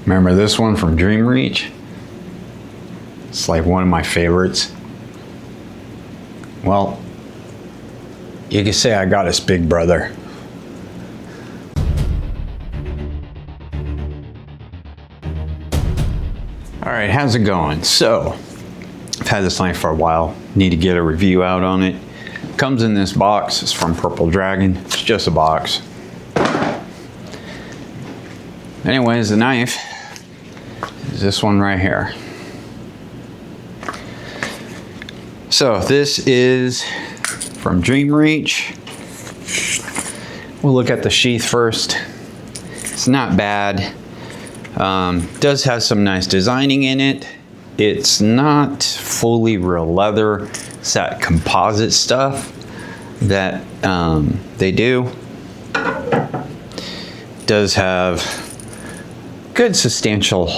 Remember this one from Dream Reach? It's like one of my favorites. Well, you could say I got his big brother. All right, how's it going? So, I've had this knife for a while. Need to get a review out on it. Comes in this box. It's from Purple Dragon. It's just a box. Anyways, the knife is this one right here. So this is from Dream Reach. We'll look at the sheath first. It's not bad. Does have some nice designing in it. It's not fully real leather. It's that composite stuff that they do. Does have good substantial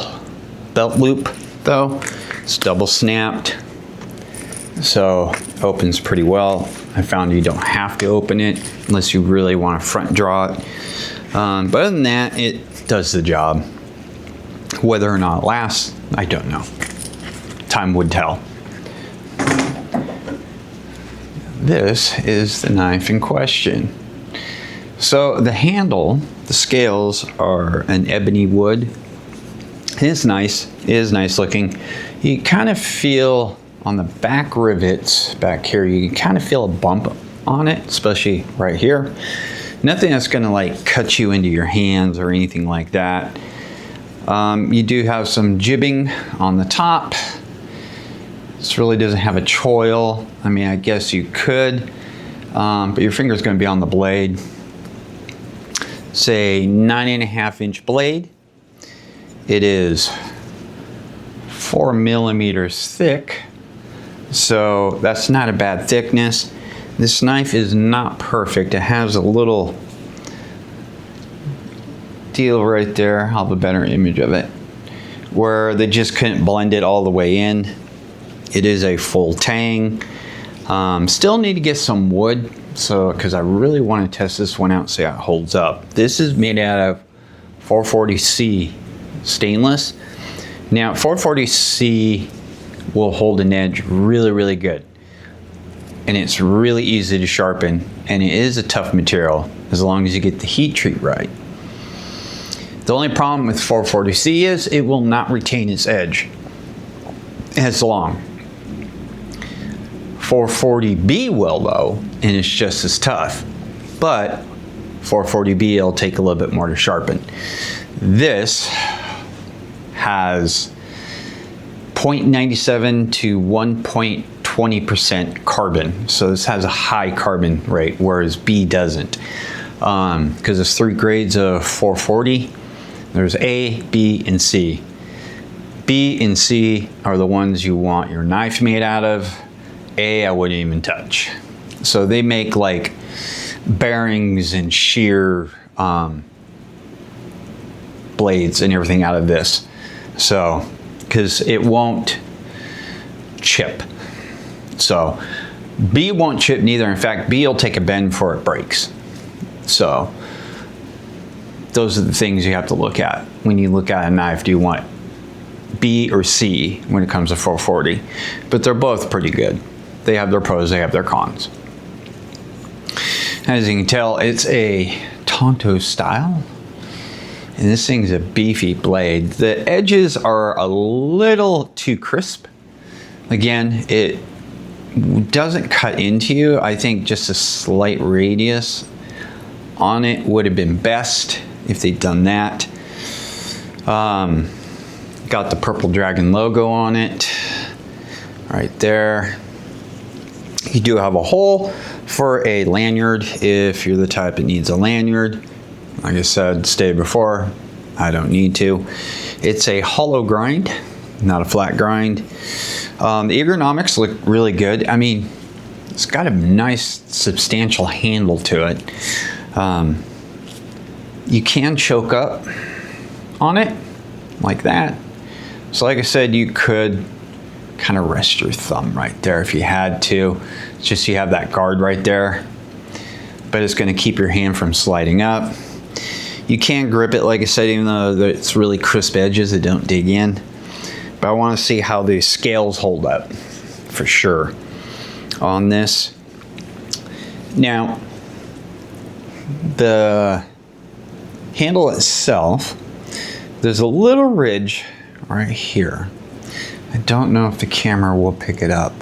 belt loop though. It's double snapped, so opens pretty well. I found you don't have to open it unless you really want to front draw it. But other than that, it does the job. Whether or not it lasts, I don't know. Time would tell. This is the knife in question. So the handle, the scales are an ebony wood. It is nice. It is nice looking. You kind of feel on the back rivets back here, you can kind of feel a bump on it, especially right here. Nothing that's going to like cut you into your hands or anything like that. You do have some jibbing on the top. This really doesn't have a choil. I mean, I guess you could, but your finger's going to be on the blade. Say 9.5-inch blade. It is 4 millimeters thick, so that's not a bad thickness. This knife is not perfect. It has a little deal right there. I'll have a better image of it, where they just couldn't blend it all the way in. It is a full tang. Still need to get some wood, so because I really want to test this one out and see how it holds up. This is made out of 440c stainless. Now 440c will hold an edge really good, and it's really easy to sharpen, and it is a tough material as long as you get the heat treat right. The only problem with 440c is it will not retain its edge as long. 440b will though, and it's just as tough, but 440b will take a little bit more to sharpen. This has 0.97 to 1.20% carbon, so this has a high carbon rate, whereas B doesn't, because there's 3 grades of 440. There's A, B, and C. B and C are the ones you want your knife made out of. A, I wouldn't even touch. So they make like bearings and shear blades and everything out of this. So, because it won't chip. So B won't chip neither. In fact, B will take a bend before it breaks. So those are the things you have to look at when you look at a knife. Do you want B or C when it comes to 440? But they're both pretty good. They have their pros, they have their cons. As you can tell, it's a Tonto style, and this thing's a beefy blade. The edges are a little too crisp. Again, it doesn't cut into you. I think just a slight radius on it would have been best if they'd done that. Got the Purple Dragon logo on it right there. You do have a hole for a lanyard if you're the type that needs a lanyard. Like I said, stated before, I don't need to. It's a hollow grind, not a flat grind. The ergonomics look really good. I mean, it's got a nice substantial handle to it. You can choke up on it like that. So like I said, you could kind of rest your thumb right there if you had to. It's just you have that guard right there, but it's going to keep your hand from sliding up. You can grip it, like I said, even though it's really crisp edges, it don't dig in. But I want to see how the scales hold up for sure on this. Now, the handle itself, there's a little ridge right here. I don't know if the camera will pick it up.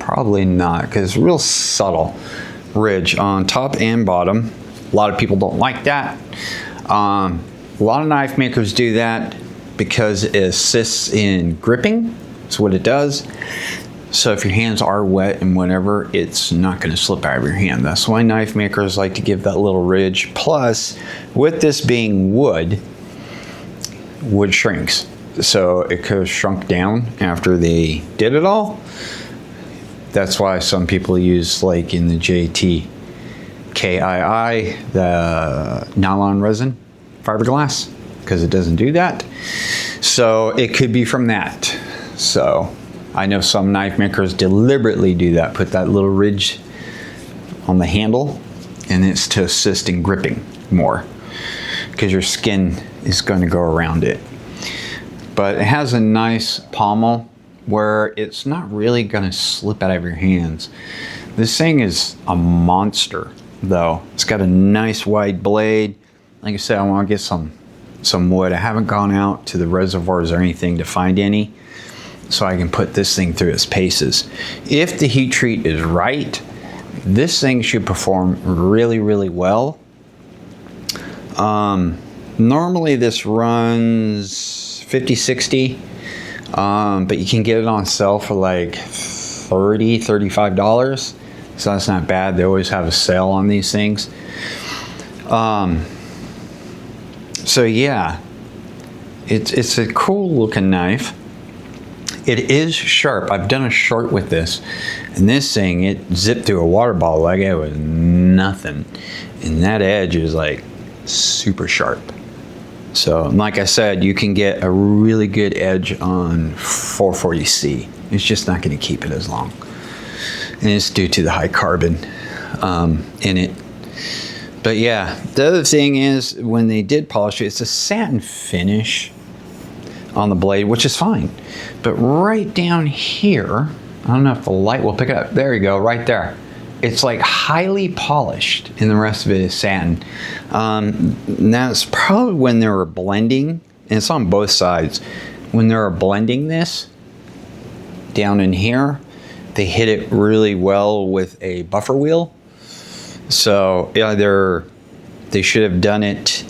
Probably not, because it's a real subtle ridge on top and bottom. A lot of people don't like that. A lot of knife makers do that because it assists in gripping. That's what it does. So if your hands are wet and whatever, it's not going to slip out of your hand. That's why knife makers like to give that little ridge. Plus, with this being wood shrinks. So it could have shrunk down after they did it all. That's why some people use, like in the JTKII, the nylon resin fiberglass, because it doesn't do that. So it could be from that. So I know some knife makers deliberately do that, put that little ridge on the handle, and it's to assist in gripping more, because your skin is going to go around it. But it has a nice pommel where it's not really going to slip out of your hands. This thing is a monster, though. It's got a nice wide blade. Like I said, I want to get some wood. I haven't gone out to the reservoirs or anything to find any, so I can put this thing through its paces. If the heat treat is right, this thing should perform really, really well. Normally this runs $50, $60, but you can get it on sale for like $30, $35. So that's not bad. They always have a sale on these things. So yeah, it's a cool looking knife. It is sharp. I've done a short with this, and this thing, it zipped through a water bottle like it was nothing. And that edge is like super sharp. So like I said, you can get a really good edge on 440c. It's just not going to keep it as long. And it's due to the high carbon in it. But yeah, the other thing is when they did polish it, it's a satin finish on the blade, which is fine. But right down here, I don't know if the light will pick it up. There you go, right there. It's like highly polished, and the rest of it is satin. That's probably when they were blending, and it's on both sides. When they were blending this down in here, they hit it really well with a buffer wheel. So either they should have done it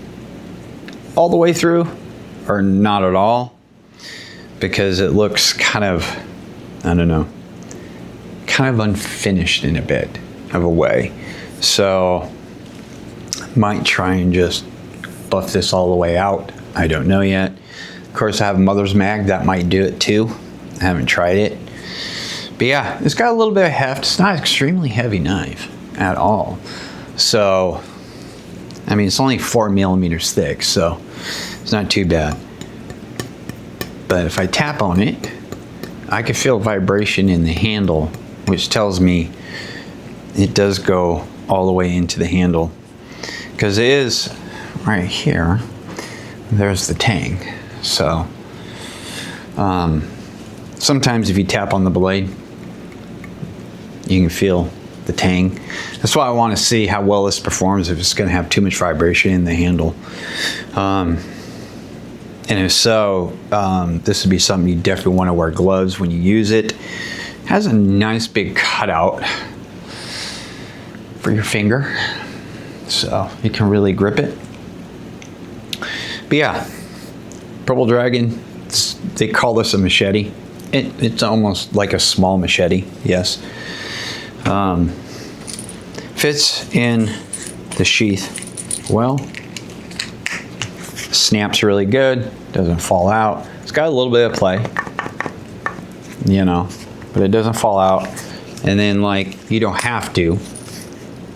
all the way through or not at all, because it looks kind of, I don't know, kind of unfinished in a bit of a way. So might try and just buff this all the way out. I don't know yet. Of course, I have a mother's mag that might do it too. I haven't tried it. But yeah, it's got a little bit of heft. It's not an extremely heavy knife at all. So, I mean, it's only 4 millimeters thick, so it's not too bad. But if I tap on it, I can feel vibration in the handle, which tells me it does go all the way into the handle. Because it is right here, there's the tang. So, sometimes if you tap on the blade, you can feel the tang. That's why I want to see how well this performs, if it's going to have too much vibration in the handle. And if so, this would be something you definitely want to wear gloves when you use it. It has a nice big cutout for your finger, so you can really grip it. But yeah, Purple Dragon, they call this a machete. It's almost like a small machete, yes. Fits in the sheath well. Snaps really good, doesn't fall out. It's got a little bit of play, you know, but it doesn't fall out. And then, like, you don't have to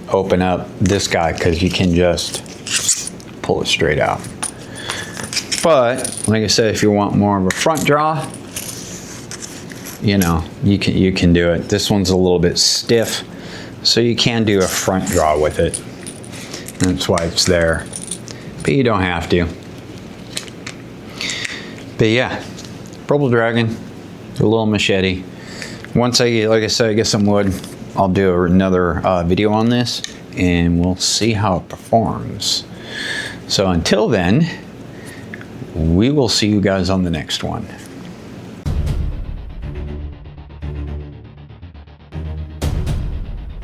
open up this guy because you can just pull it straight out. But like I said, if you want more of a front draw, you know, you can do it. This one's a little bit stiff, so you can do a front draw with it. That's why it's there. but you don't have to. But yeah, Purple Dragon, a little machete. Once like I said, I get some wood, I'll do another video on this, and we'll see how it performs. So until then, we will see you guys on the next one.